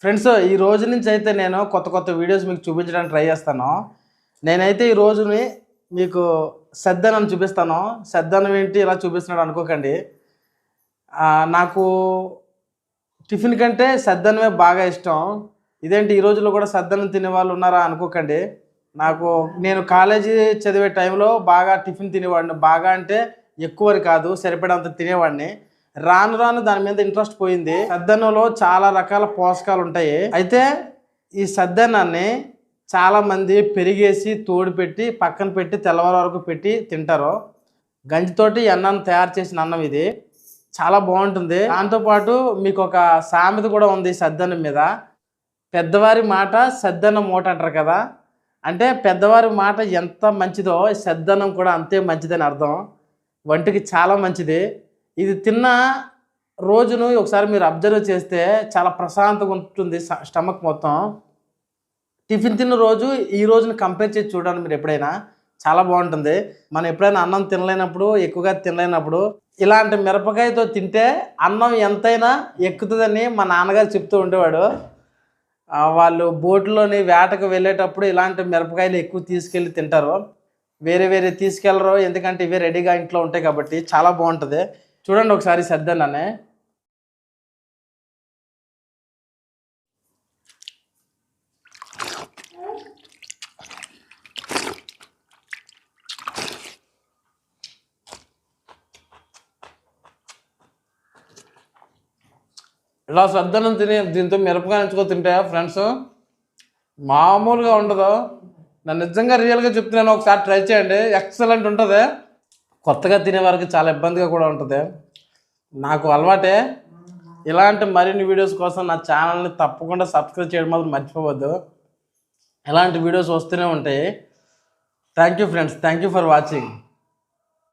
Friends ఈ రోజు నుంచి అయితే నేను కొత్త వీడియోస్ మీకు చూపించడానికి ట్రై చేస్తాను. నేనైతే ఈ రోజుని మీకు సద్దన్నం చూపిస్తాను. సద్దన్నం ఏంటి ఇలా చూపిస్తున్నాడు అనుకోకండి. నాకు టిఫిన్ కంటే సద్దన్నమే బాగా ఇష్టం. ఇదేంటి ఈ రోజుల్లో కూడా సద్దన్నం తినే వాళ్ళు ఉన్నారా అనుకోకండి. నేను కాలేజీ చదివే టైంలో బాగా టిఫిన్ తినేవాడిని. బాగా అంటే ఎక్కువని కాదు, సరిపడంత తినేవాడిని. రాను రాను దాని మీద ఇంట్రెస్ట్ పోయింది. సద్దన్నంలో చాలా రకాల పోషకాలు ఉంటాయి. అయితే ఈ సద్దన్నాన్ని చాలామంది పెరిగేసి తోడు పెట్టి పక్కన పెట్టి తెల్లవారు వరకు పెట్టి తింటారు. గంజితోటి అన్నాన్ని తయారు చేసిన అన్నం ఇది చాలా బాగుంటుంది. దాంతోపాటు మీకు ఒక సామెత కూడా ఉంది సద్దన్నం మీద. పెద్దవారి మాట సద్దన్నం మూట అంటారు కదా. అంటే పెద్దవారి మాట ఎంత మంచిదో సద్దన్నం కూడా అంతే మంచిదని అర్థం. వంటికి చాలా మంచిది. ఇది తిన్న రోజును ఒకసారి మీరు అబ్జర్వ్ చేస్తే చాలా ప్రశాంతంగా ఉంటుంది స్టమక్ మొత్తం. టిఫిన్ తిన్న రోజు ఈ రోజుని కంపేర్ చేసి చూడండి మీరు ఎప్పుడైనా, చాలా బాగుంటుంది. మనం ఎప్పుడైనా అన్నం తినలేనప్పుడు, ఎక్కువగా తినలేనప్పుడు ఇలాంటి మిరపకాయతో తింటే అన్నం ఎంతైనా ఎక్కుతుందని మా నాన్నగారు చెప్తూ ఉండేవాడు. వాళ్ళు బోటులోని వేటకు వెళ్ళేటప్పుడు ఇలాంటి మిరపకాయలు ఎక్కువ తీసుకెళ్ళి తింటారు. వేరే తీసుకెళ్ళరు, ఎందుకంటే ఇవే రెడీగా ఇంట్లో ఉంటాయి కాబట్టి. చాలా బాగుంటుంది. చూడండి ఒకసారి సద్దన్నాన్ని. ఇలా సద్దన్నం తిని దీంతో మిరపకాయ ఎంచుకో తింటే ఫ్రెండ్స్ మామూలుగా ఉండదు. నేను నిజంగా రియల్గా చెప్తున్నాను, ఒకసారి ట్రై చేయండి. ఎక్సలెంట్ ఉంటుంది. కొత్తగా తినే వారికి చాలా ఇబ్బందిగా కూడా ఉంటుంది. నాకు అలవాటే. ఇలాంటి మరిన్ని వీడియోస్ కోసం నా ఛానల్ని తప్పకుండా సబ్స్క్రైబ్ చేయడం మాత్రం మర్చిపోవద్దు. ఇలాంటి వీడియోస్ వస్తూనే ఉంటాయి. Thank you friends, thank you for watching.